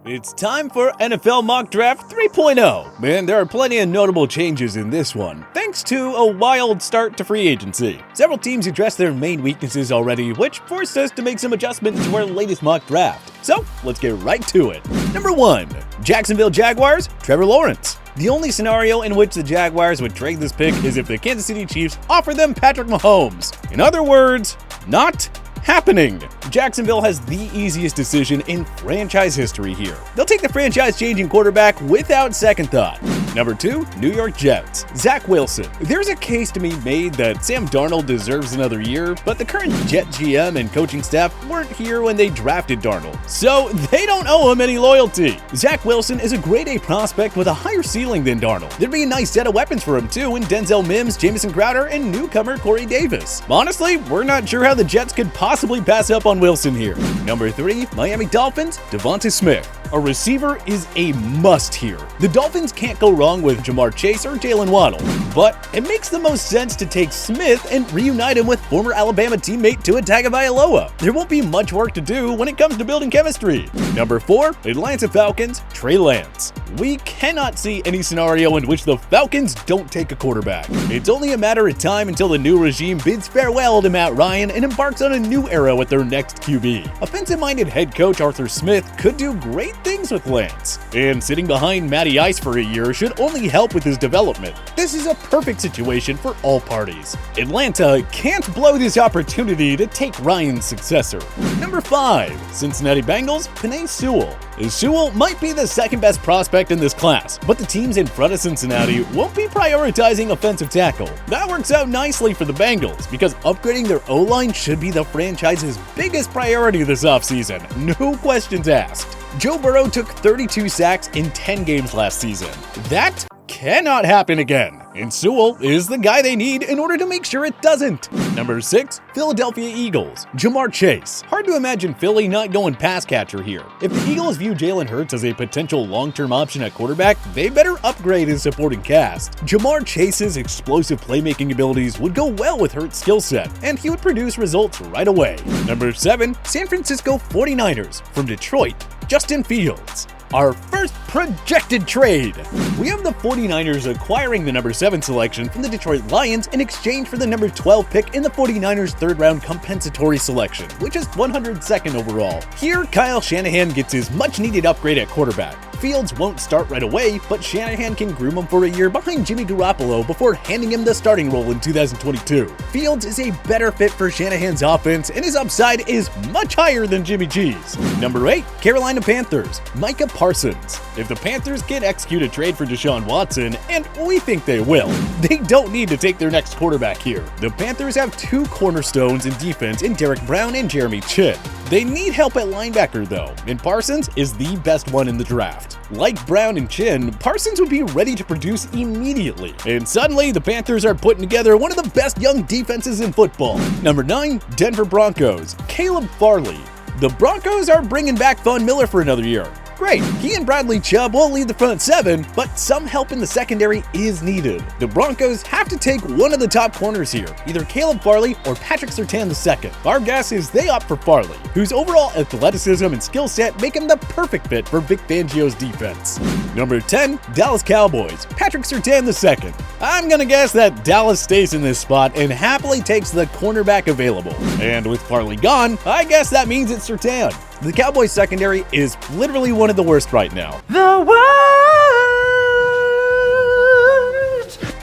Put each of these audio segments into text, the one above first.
It's time for NFL Mock Draft 3.0, and there are plenty of notable changes in this one, thanks to a wild start to free agency. Several teams addressed their main weaknesses already, which forced us to make some adjustments to our latest mock draft. So, let's get right to it. Number 1. Jacksonville Jaguars, Trevor Lawrence. The only scenario in which the Jaguars would trade this pick is if the Kansas City Chiefs offer them Patrick Mahomes. In other words, not happening. Jacksonville has the easiest decision in franchise history here. They'll take the franchise-changing quarterback without second thought. Number 2, New York Jets, Zach Wilson. There's a case to be made that Sam Darnold deserves another year, but the current Jet GM and coaching staff weren't here when they drafted Darnold, so they don't owe him any loyalty. Zach Wilson is a grade A prospect with a higher ceiling than Darnold. There'd be a nice set of weapons for him too in Denzel Mims, Jamison Crowder, and newcomer Corey Davis. Honestly, we're not sure how the Jets could possibly pass up on Wilson here. Number 3, Miami Dolphins, DeVonta Smith. A receiver is a must here. The Dolphins can't go wrong with Jamar Chase or Jalen Waddle, but it makes the most sense to take Smith and reunite him with former Alabama teammate Tua Tagovailoa. There won't be much work to do when it comes to building chemistry. Number 4, Atlanta Falcons, Trey Lance. We cannot see any scenario in which the Falcons don't take a quarterback. It's only a matter of time until the new regime bids farewell to Matt Ryan and embarks on a new era with their next QB. Offensive-minded head coach Arthur Smith could do great things with Lance, and sitting behind Matty Ice for a year should only help with his development. This is a perfect situation for all parties. Atlanta can't blow this opportunity to take Ryan's successor. Number 5, Cincinnati Bengals, Penei Sewell. Sewell might be the second best prospect in this class, but the teams in front of Cincinnati won't be prioritizing offensive tackle. That works out nicely for the Bengals because upgrading their O-line should be the franchise's biggest priority this offseason. No questions asked. Joe Burrow took 32 sacks in 10 games last season. That cannot happen again, and Sewell is the guy they need in order to make sure it doesn't. Number 6, Philadelphia Eagles, Jamar Chase. Hard to imagine Philly not going pass catcher here. If the Eagles view Jalen Hurts as a potential long-term option at quarterback, they better upgrade his supporting cast. Jamar Chase's explosive playmaking abilities would go well with Hurts' skill set, and he would produce results right away. Number 7, San Francisco 49ers, from Detroit, Justin Fields. Our first projected trade. We have the 49ers acquiring the number 7 selection from the Detroit Lions in exchange for the number 12 pick in the 49ers' third-round compensatory selection, which is 102nd overall. Here, Kyle Shanahan gets his much-needed upgrade at quarterback. Fields won't start right away, but Shanahan can groom him for a year behind Jimmy Garoppolo before handing him the starting role in 2022. Fields is a better fit for Shanahan's offense, and his upside is much higher than Jimmy G's. Number 8, Carolina Panthers, Micah Parsons. If the Panthers can execute a trade for Deshaun Watson, and we think they will, they don't need to take their next quarterback here. The Panthers have 2 cornerstones in defense in Derek Brown and Jeremy Chinn. They need help at linebacker though, and Parsons is the best one in the draft. Like Brown and Chinn, Parsons would be ready to produce immediately, and suddenly the Panthers are putting together one of the best young defenses in football. Number 9, Denver Broncos, Caleb Farley. The Broncos are bringing back Von Miller for another year. Great, he and Bradley Chubb will lead the front 7, but some help in the secondary is needed. The Broncos have to take one of the top corners here, either Caleb Farley or Patrick Surtain II. Our guess is they opt for Farley, whose overall athleticism and skill set make him the perfect fit for Vic Fangio's defense. Number 10, Dallas Cowboys, Patrick Surtain II. I'm gonna guess that Dallas stays in this spot and happily takes the cornerback available. And with Farley gone, I guess that means it's Surtain. The Cowboys secondary is literally one of the worst right now. The worst!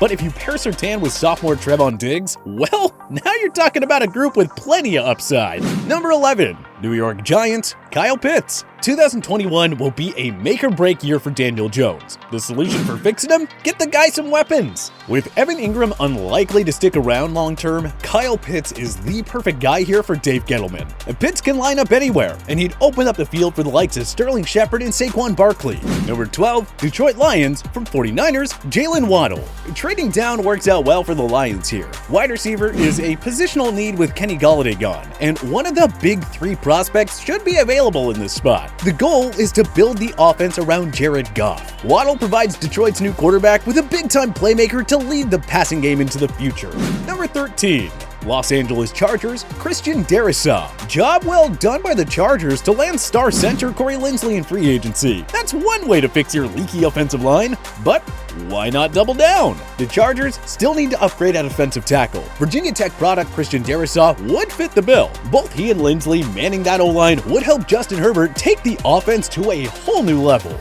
But if you pair Surtain with sophomore Trevon Diggs, well, now you're talking about a group with plenty of upside. Number 11, New York Giants, Kyle Pitts. 2021 will be a make-or-break year for Daniel Jones. The solution for fixing him? Get the guy some weapons. With Evan Ingram unlikely to stick around long-term, Kyle Pitts is the perfect guy here for Dave Gettleman. Pitts can line up anywhere, and he'd open up the field for the likes of Sterling Shepard and Saquon Barkley. Number 12, Detroit Lions, from 49ers, Jalen Waddle. Trading down works out well for the Lions here. Wide receiver is a positional need with Kenny Golladay gone, and one of the big 3 prospects should be available in this spot. The goal is to build the offense around Jared Goff. Waddle provides Detroit's new quarterback with a big-time playmaker to lead the passing game into the future. Number 13, Los Angeles Chargers, Christian Darrisaw. Job well done by the Chargers to land star center Corey Linsley in free agency. That's one way to fix your leaky offensive line, but why not double down? The Chargers still need to upgrade at offensive tackle. Virginia Tech product Christian Darrisaw would fit the bill. Both he and Linsley manning that O-line would help Justin Herbert take the offense to a whole new level.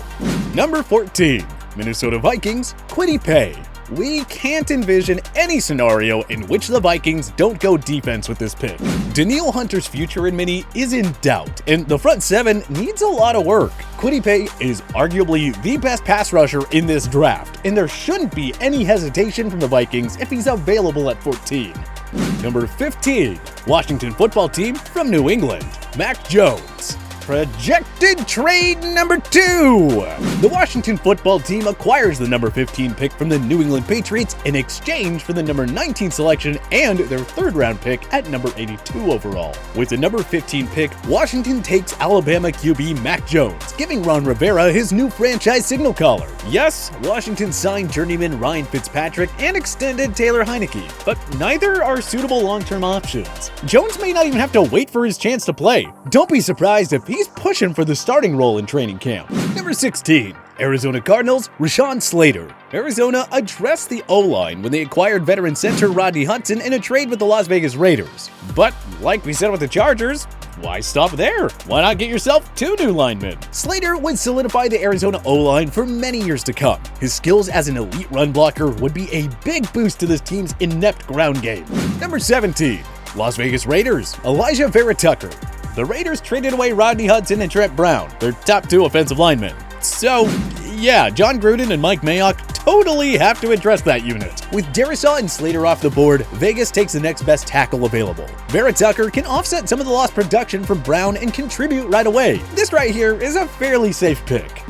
Number 14, Minnesota Vikings, Kwity Paye. We can't envision any scenario in which the Vikings don't go defense with this pick. Danielle Hunter's future in Mini is in doubt, and the front seven needs a lot of work. Kwity Paye is arguably the best pass rusher in this draft, and there shouldn't be any hesitation from the Vikings if he's available at 14. Number 15, Washington football team from New England, Mac Jones. Projected trade number 2. The Washington football team acquires the number 15 pick from the New England Patriots in exchange for the number 19 selection and their 3rd round pick at number 82 overall. With the number 15 pick, Washington takes Alabama QB Mac Jones, giving Ron Rivera his new franchise signal caller. Yes, Washington signed journeyman Ryan Fitzpatrick and extended Taylor Heineke, but neither are suitable long-term options. Jones may not even have to wait for his chance to play. Don't be surprised if he's pushing for the starting role in training camp. Number 16, Arizona Cardinals, Rashawn Slater. Arizona addressed the O-line when they acquired veteran center Rodney Hudson in a trade with the Las Vegas Raiders. But like we said with the Chargers, why stop there? Why not get yourself 2 new linemen? Slater would solidify the Arizona O-line for many years to come. His skills as an elite run blocker would be a big boost to this team's inept ground game. Number 17, Las Vegas Raiders, Elijah Vera Tucker. The Raiders traded away Rodney Hudson and Trent Brown, their top 2 offensive linemen. So, yeah, John Gruden and Mike Mayock totally have to address that unit. With Darrisaw and Slater off the board, Vegas takes the next best tackle available. Vera Tucker can offset some of the lost production from Brown and contribute right away. This right here is a fairly safe pick.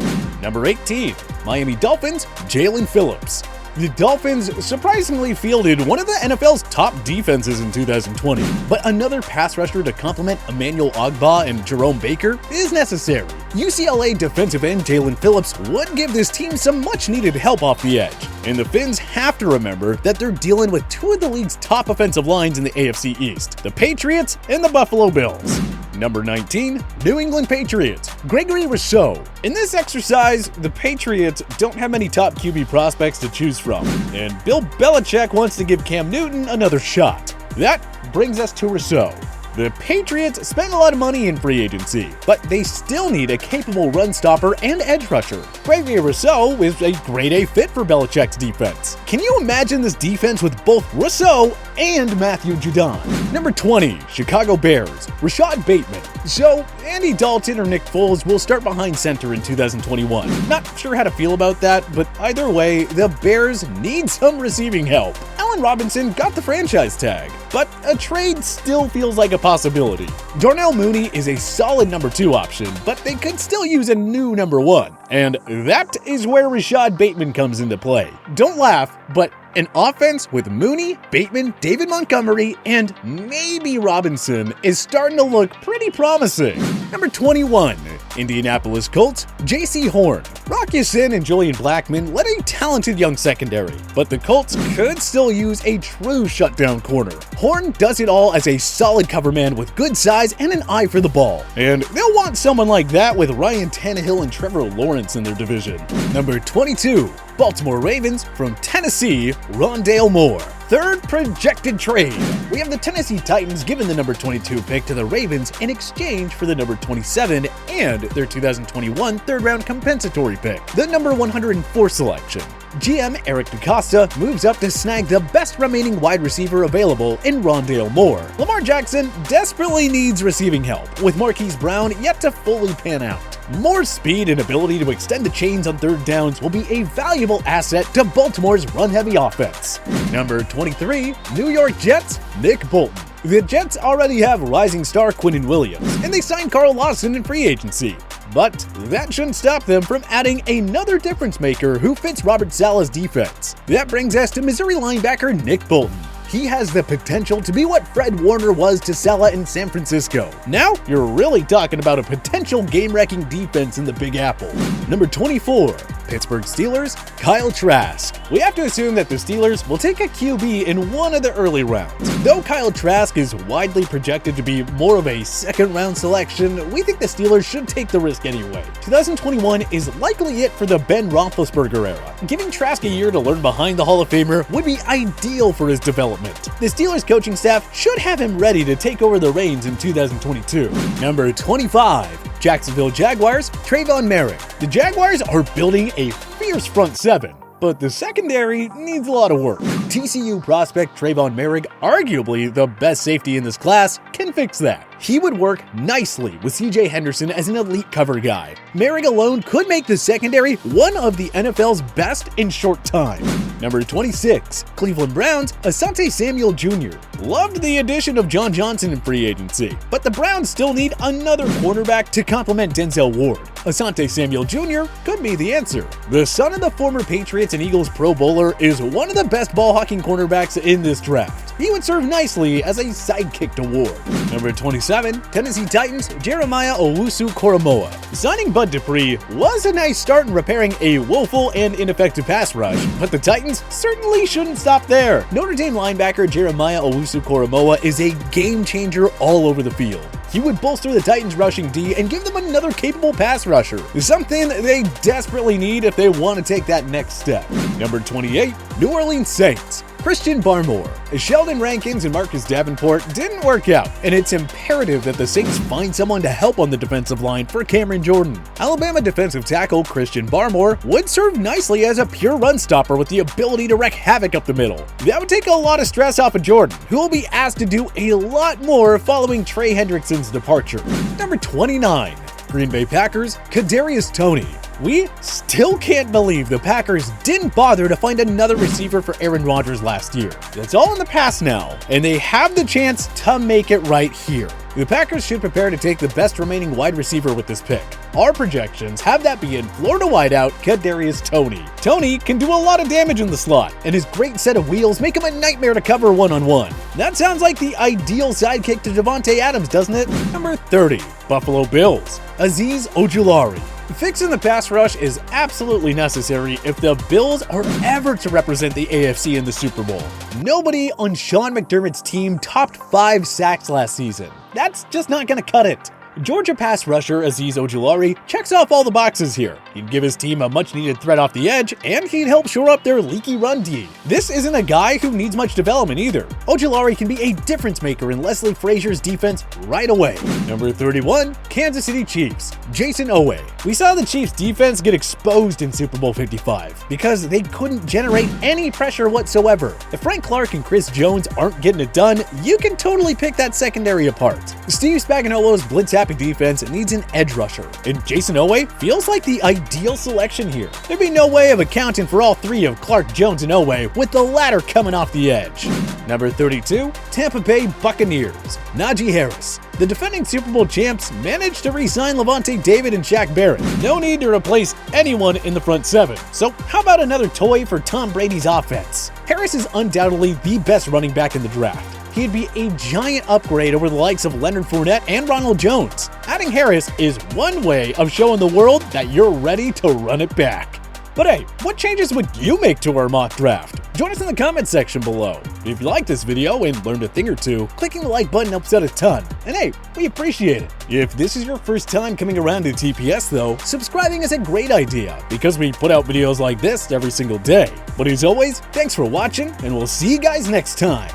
Number 18, Miami Dolphins, Jalen Phillips. The Dolphins surprisingly fielded one of the NFL's top defenses in 2020, but another pass rusher to complement Emmanuel Ogbah and Jerome Baker is necessary. UCLA defensive end Jalen Phillips would give this team some much-needed help off the edge, and the Finns have to remember that they're dealing with 2 of the league's top offensive lines in the AFC East, the Patriots and the Buffalo Bills. Number 19, New England Patriots, Gregory Rousseau. In this exercise, the Patriots don't have many top QB prospects to choose from, and Bill Belichick wants to give Cam Newton another shot. That brings us to Rousseau. The Patriots spent a lot of money in free agency, but they still need a capable run stopper and edge rusher. Gregory Rousseau is a grade A fit for Belichick's defense. Can you imagine this defense with both Rousseau and Matthew Judon? Number 20, Chicago Bears, Rashod Bateman. So, Andy Dalton or Nick Foles will start behind center in 2021. Not sure how to feel about that, but either way, the Bears need some receiving help. Allen Robinson got the franchise tag, but a trade still feels like a possibility. Darnell Mooney is a solid number 2 option, but they could still use a new number 1. And that is where Rashod Bateman comes into play. Don't laugh, but an offense with Mooney, Bateman, David Montgomery, and maybe Robinson is starting to look pretty promising. Number 21, Indianapolis Colts, J.C. Horn. Rock Ya-Sin and Julian Blackmon led a talented young secondary, but the Colts could still use a true shutdown corner. Horn does it all as a solid cover man with good size and an eye for the ball, and they'll want someone like that with Ryan Tannehill and Trevor Lawrence in their division. Number 22, Baltimore Ravens from Tennessee, Rondale Moore. 3rd projected trade. We have the Tennessee Titans giving the number 22 pick to the Ravens in exchange for the number 27 and their 2021 3rd-round compensatory pick, the number 104 selection. GM Eric DeCosta moves up to snag the best remaining wide receiver available in Rondale Moore. Lamar Jackson desperately needs receiving help, with Marquise Brown yet to fully pan out. Moore's speed and ability to extend the chains on 3rd downs will be a valuable asset to Baltimore's run-heavy offense. Number 23, New York Jets, Nick Bolton. The Jets already have rising star Quinnen Williams, and they signed Carl Lawson in free agency. But that shouldn't stop them from adding another difference maker who fits Robert Saleh's defense. That brings us to Missouri linebacker Nick Bolton. he has the potential to be what Fred Warner was to Salah in San Francisco. Now, you're really talking about a potential game-wrecking defense in the Big Apple. Number 24. Pittsburgh Steelers, Kyle Trask. We have to assume that the Steelers will take a QB in one of the early rounds. Though Kyle Trask is widely projected to be more of a second-round selection, we think the Steelers should take the risk anyway. 2021 is likely it for the Ben Roethlisberger era. Giving Trask a year to learn behind the Hall of Famer would be ideal for his development. The Steelers coaching staff should have him ready to take over the reins in 2022. Number 25. Jacksonville Jaguars, Trevon Merrick. The Jaguars are building a fierce front seven, but the secondary needs a lot of work. TCU prospect Trevon Merrick, arguably the best safety in this class, can fix that. He would work nicely with CJ Henderson as an elite cover guy. Merrick alone could make the secondary one of the NFL's best in short time. Number 26. Cleveland Browns, Asante Samuel Jr. Loved the addition of John Johnson in free agency, but the Browns still need another cornerback to complement Denzel Ward. Asante Samuel Jr. could be the answer. The son of the former Patriots and Eagles Pro Bowler is one of the best ball-hawking cornerbacks in this draft. He would serve nicely as a sidekick to Ward. Number 27. Tennessee Titans, Jeremiah Owusu-Koramoah. Signing Bud Dupree was a nice start in repairing a woeful and ineffective pass rush, but the Titans certainly shouldn't stop there. Notre Dame linebacker Jeremiah Owusu-Koramoah is a game changer all over the field. He would bolster the Titans' rushing D and give them another capable pass rusher, something they desperately need if they want to take that next step. Number 28. New Orleans Saints, Christian Barmore. Sheldon Rankins and Marcus Davenport didn't work out, and it's imperative that the Saints find someone to help on the defensive line for Cameron Jordan. Alabama defensive tackle Christian Barmore would serve nicely as a pure run stopper with the ability to wreak havoc up the middle. That would take a lot of stress off of Jordan, who will be asked to do a lot more following Trey Hendrickson's departure. Number 29. Green Bay Packers, Kadarius Toney. We still can't believe the Packers didn't bother to find another receiver for Aaron Rodgers last year. It's all in the past now, and they have the chance to make it right here. The Packers should prepare to take the best remaining wide receiver with this pick. Our projections have that being Florida wideout Kadarius Toney. Toney can do a lot of damage in the slot, and his great set of wheels make him a nightmare to cover one-on-one. That sounds like the ideal sidekick to Devontae Adams, doesn't it? Number 30. Buffalo Bills, Azeez Ojulari. Fixing the pass rush is absolutely necessary if the Bills are ever to represent the AFC in the Super Bowl. Nobody on Sean McDermott's team topped 5 sacks last season. That's just not going to cut it. Georgia pass rusher Azeez Ojulari checks off all the boxes here. He'd give his team a much-needed threat off the edge, and he'd help shore up their leaky run D. This isn't a guy who needs much development either. Ojulari can be a difference maker in Leslie Frazier's defense right away. Number 31. Kansas City Chiefs, Jayson Oweh. We saw the Chiefs defense get exposed in Super Bowl 55 because they couldn't generate any pressure whatsoever. If Frank Clark and Chris Jones aren't getting it done, you can totally pick that secondary apart. Steve Spagnuolo's blitz-happy defense needs an edge rusher, and Jayson Oweh feels like the ideal selection here. There'd be no way of accounting for all three of Clark, Jones, and Oweh, with the latter coming off the edge. Number 32. Tampa Bay Buccaneers, Najee Harris. The defending Super Bowl champs managed to re-sign Levante David and Shaq Barrett. No need to replace anyone in the front seven, so how about another toy for Tom Brady's offense? Harris is undoubtedly the best running back in the draft. He'd be a giant upgrade over the likes of Leonard Fournette and Ronald Jones. Adding Harris is one way of showing the world that you're ready to run it back. But hey, what changes would you make to our mock draft? Join us in the comments section below. If you liked this video and learned a thing or two, clicking the like button helps out a ton. And hey, we appreciate it. If this is your first time coming around to TPS though, subscribing is a great idea because we put out videos like this every single day. But as always, thanks for watching, and we'll see you guys next time.